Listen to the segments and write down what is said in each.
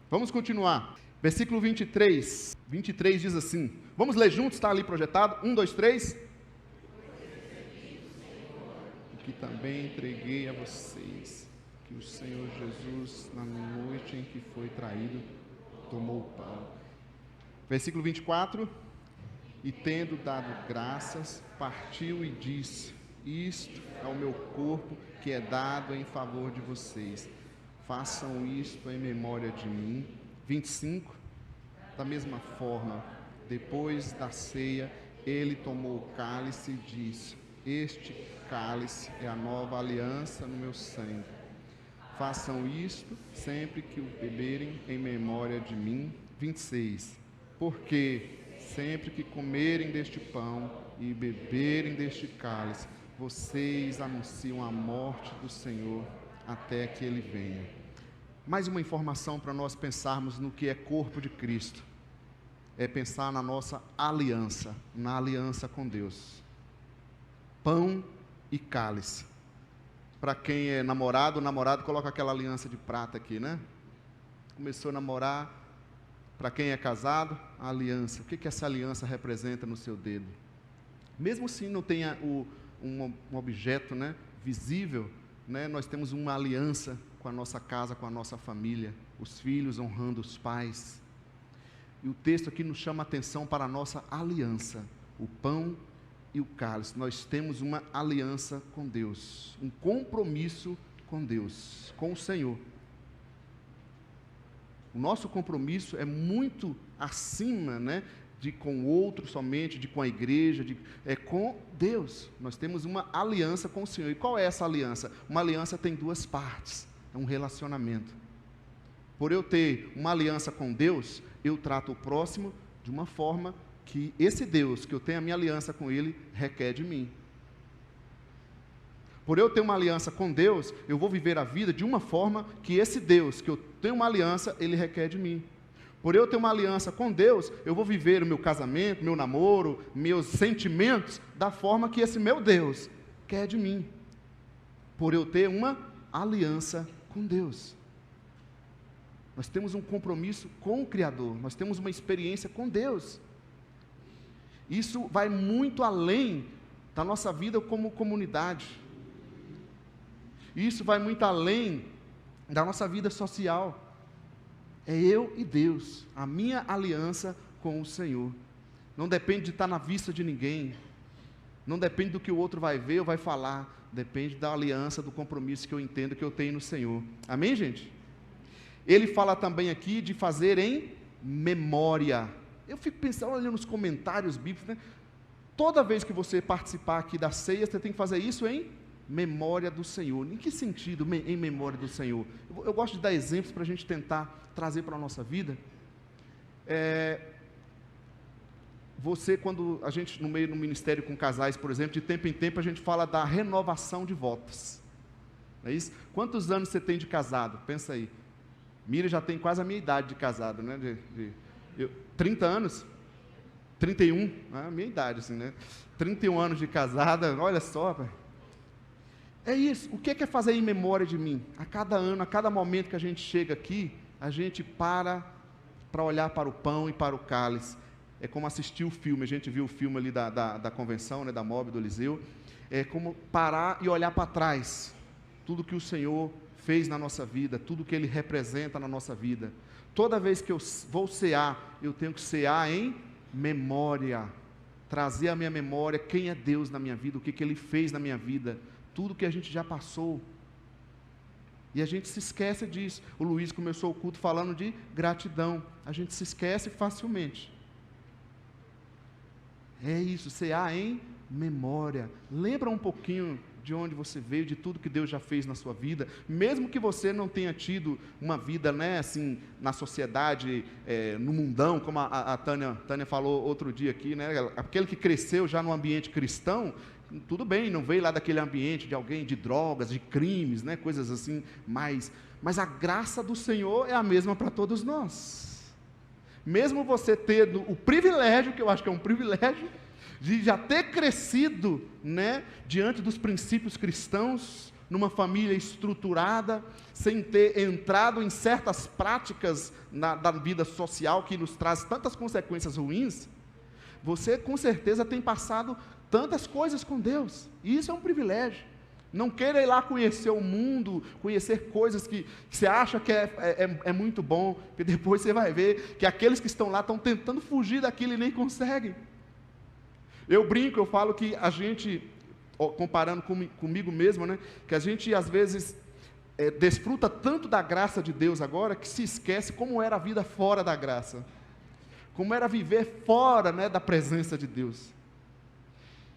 Vamos continuar. Versículo 23. 23 diz assim. Vamos ler juntos, está ali projetado. 1, 2, 3. Que também entreguei a vocês, que o Senhor Jesus, na noite em que foi traído, tomou o pão. Versículo 24. E tendo dado graças, partiu e disse: isto é o meu corpo que é dado em favor de vocês. Façam isto em memória de mim. 25. Da mesma forma, depois da ceia, ele tomou o cálice e disse: este cálice é a nova aliança no meu sangue. Façam isto sempre que o beberem em memória de mim. 26. Porque sempre que comerem deste pão e beberem deste cálice, vocês anunciam a morte do Senhor até que Ele venha. Mais uma informação para nós pensarmos no que é corpo de Cristo. É pensar na nossa aliança, na aliança com Deus. Pão e cálice. Para quem é namorado, o namorado coloca aquela aliança de prata aqui, né? Começou a namorar. Para quem é casado, a aliança. O que essa aliança representa no seu dedo? Mesmo se não tenha um objeto, né, visível, né, nós temos uma aliança com a nossa casa, com a nossa família. Os filhos honrando os pais. E o texto aqui nos chama a atenção para a nossa aliança. O pão e o cálice. Nós temos uma aliança com Deus. Um compromisso com Deus, com o Senhor. O nosso compromisso é muito acima, né, de com o outro somente, de com a igreja, é com Deus. Nós temos uma aliança com o Senhor. E qual é essa aliança? Uma aliança tem duas partes. É um relacionamento. Por eu ter uma aliança com Deus, eu trato o próximo de uma forma que esse Deus, que eu tenho a minha aliança com Ele, requer de mim. Por eu ter uma aliança com Deus, eu vou viver a vida de uma forma que esse Deus, que eu tenho uma aliança, Ele requer de mim. Por eu ter uma aliança com Deus, eu vou viver o meu casamento, meu namoro, meus sentimentos, da forma que esse meu Deus quer de mim. Por eu ter uma aliança com Deus. Nós temos um compromisso com o Criador, nós temos uma experiência com Deus. Isso vai muito além da nossa vida como comunidade. Isso vai muito além da nossa vida social. É eu e Deus, a minha aliança com o Senhor. Não depende de estar na vista de ninguém. Não depende do que o outro vai ver ou vai falar. Depende da aliança, do compromisso que eu entendo que eu tenho no Senhor. Amém, gente? Ele fala também aqui de fazer em memória. Eu fico pensando, olha nos comentários bíblicos, né? Toda vez que você participar aqui da ceia, você tem que fazer isso em memória do Senhor. Em que sentido em memória do Senhor? Eu gosto de dar exemplos para a gente tentar trazer para a nossa vida. Você, quando a gente no ministério com casais, por exemplo, de tempo em tempo a gente fala da renovação de votos. Não é isso? Quantos anos você tem de casado? Pensa aí. Miriam já tem quase a minha idade de casado, né? 30 anos? 31? A minha idade, assim, né? 31 anos de casada, olha só, pai. É isso. O que é fazer em memória de mim? A cada ano, a cada momento que a gente chega aqui, a gente para olhar para o pão e para o cálice. É como assistir o filme. A gente viu o filme ali da convenção, né, da MOB, do Eliseu. É como parar e olhar para trás. Tudo que o Senhor fez na nossa vida, tudo que Ele representa na nossa vida. Toda vez que eu vou cear, eu tenho que cear em memória. Trazer à minha memória quem é Deus na minha vida, o que Ele fez na minha vida. Tudo que a gente já passou. E a gente se esquece disso. O Luiz começou o culto falando de gratidão. A gente se esquece facilmente. É isso, cear em memória. Lembra um pouquinho de onde você veio, de tudo que Deus já fez na sua vida. Mesmo que você não tenha tido uma vida, né, assim, na sociedade, no mundão, como a Tânia falou outro dia aqui, né, aquele que cresceu já no ambiente cristão, tudo bem, não veio lá daquele ambiente de alguém, de drogas, de crimes, né, coisas assim, mas a graça do Senhor é a mesma para todos nós. Mesmo você tendo o privilégio, que eu acho que é um privilégio, de já ter crescido, né, diante dos princípios cristãos, numa família estruturada, sem ter entrado em certas práticas da vida social que nos traz tantas consequências ruins, você com certeza tem passado tantas coisas com Deus, e isso é um privilégio. Não queira ir lá conhecer o mundo, conhecer coisas que você acha que é muito bom, porque depois você vai ver que aqueles que estão lá estão tentando fugir daquilo e nem conseguem. Eu brinco, eu falo que a gente, comparando comigo mesmo, né, que a gente às vezes desfruta tanto da graça de Deus agora, que se esquece como era a vida fora da graça, como era viver fora, né, da presença de Deus.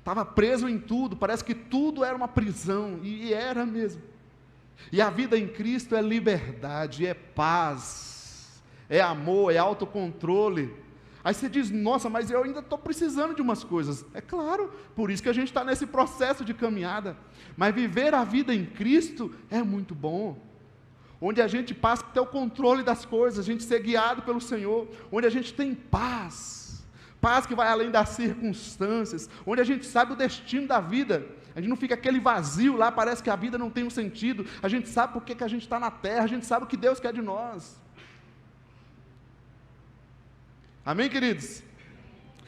Estava preso em tudo, parece que tudo era uma prisão, e era mesmo. E a vida em Cristo é liberdade, é paz, é amor, é autocontrole. Aí você diz, nossa, mas eu ainda estou precisando de umas coisas. É claro, por isso que a gente está nesse processo de caminhada. Mas viver a vida em Cristo é muito bom. Onde a gente passa a ter o controle das coisas, a gente ser guiado pelo Senhor, onde a gente tem paz. Paz que vai além das circunstâncias, onde a gente sabe o destino da vida, a gente não fica aquele vazio lá, parece que a vida não tem um sentido, a gente sabe por que a gente está na terra, a gente sabe o que Deus quer de nós. Amém, queridos?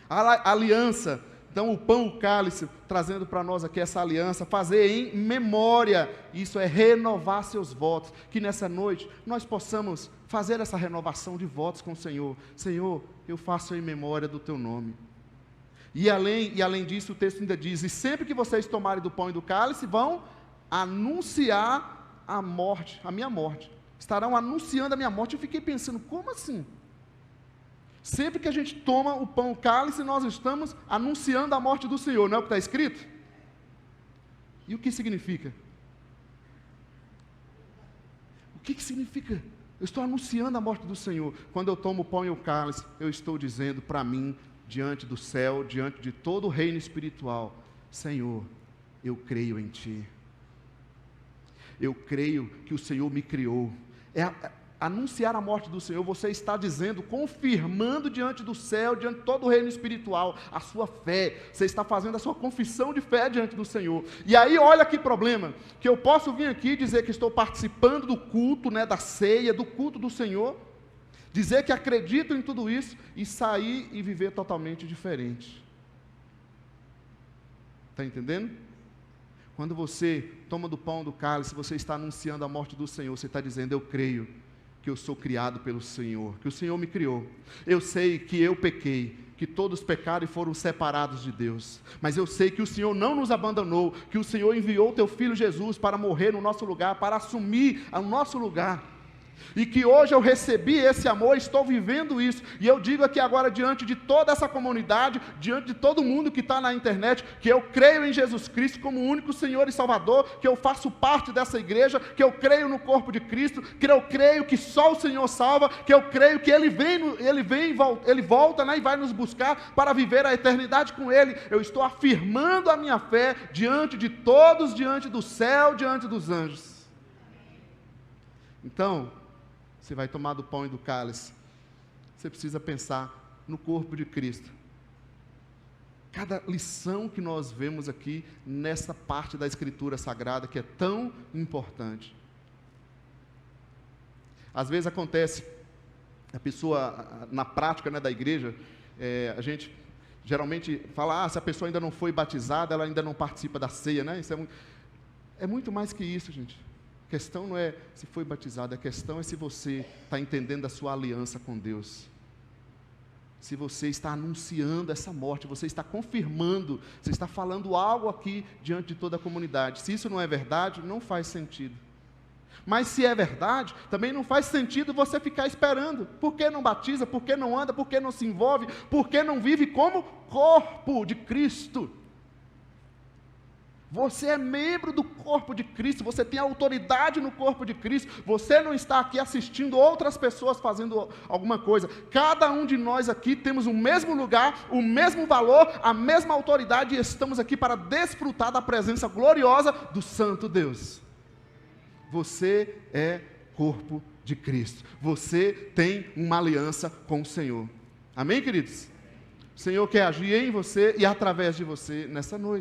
A aliança, então o pão, o cálice, trazendo para nós aqui essa aliança, fazer em memória, isso é renovar seus votos, que nessa noite nós possamos fazer essa renovação de votos com o Senhor. Senhor, eu faço em memória do teu nome. E além disso, o texto ainda diz, e sempre que vocês tomarem do pão e do cálice, vão anunciar a morte, a minha morte. Estarão anunciando a minha morte. Eu fiquei pensando, como assim? Sempre que a gente toma o pão, o cálice, nós estamos anunciando a morte do Senhor, não é o que está escrito? E o que significa? O que significa? Eu estou anunciando a morte do Senhor. Quando eu tomo o pão e o cálice, eu estou dizendo para mim, diante do céu, diante de todo o reino espiritual, Senhor, eu creio em Ti. Eu creio que o Senhor me criou. Anunciar a morte do Senhor, você está dizendo, confirmando diante do céu, diante de todo o reino espiritual, a sua fé, você está fazendo a sua confissão de fé diante do Senhor. E aí olha que problema, que eu posso vir aqui dizer que estou participando do culto, né, da ceia, do culto do Senhor, dizer que acredito em tudo isso, e sair e viver totalmente diferente. Está entendendo? Quando você toma do pão, do cálice, você está anunciando a morte do Senhor, você está dizendo, eu creio que eu sou criado pelo Senhor, que o Senhor me criou. Eu sei que eu pequei, que todos pecaram e foram separados de Deus. Mas eu sei que o Senhor não nos abandonou, que o Senhor enviou o teu Filho Jesus para morrer no nosso lugar, para assumir o nosso lugar. E que hoje eu recebi esse amor, estou vivendo isso, e eu digo aqui agora diante de toda essa comunidade, diante de todo mundo que está na internet, que eu creio em Jesus Cristo como o único Senhor e Salvador, que eu faço parte dessa igreja, que eu creio no corpo de Cristo, que eu creio que só o Senhor salva, que eu creio que Ele volta, né, e vai nos buscar para viver a eternidade com Ele. Eu estou afirmando a minha fé diante de todos, diante do céu, diante dos anjos. Então, você vai tomar do pão e do cálice, você precisa pensar no corpo de Cristo. Cada lição que nós vemos aqui, nessa parte da Escritura Sagrada, que é tão importante. Às vezes acontece, a pessoa, na prática, né, da igreja, a gente geralmente fala, se a pessoa ainda não foi batizada, ela ainda não participa da ceia, né? Isso é muito mais que isso, gente. A questão não é se foi batizado, a questão é se você está entendendo a sua aliança com Deus. Se você está anunciando essa morte, você está confirmando, você está falando algo aqui diante de toda a comunidade. Se isso não é verdade, não faz sentido. Mas se é verdade, também não faz sentido você ficar esperando. Por que não batiza? Por que não anda? Por que não se envolve? Por que não vive como corpo de Cristo? Você é membro do corpo de Cristo, você tem autoridade no corpo de Cristo, você não está aqui assistindo outras pessoas fazendo alguma coisa. Cada um de nós aqui temos o mesmo lugar, o mesmo valor, a mesma autoridade, e estamos aqui para desfrutar da presença gloriosa do Santo Deus. Você é corpo de Cristo, você tem uma aliança com o Senhor. Amém, queridos? O Senhor quer agir em você e através de você nessa noite.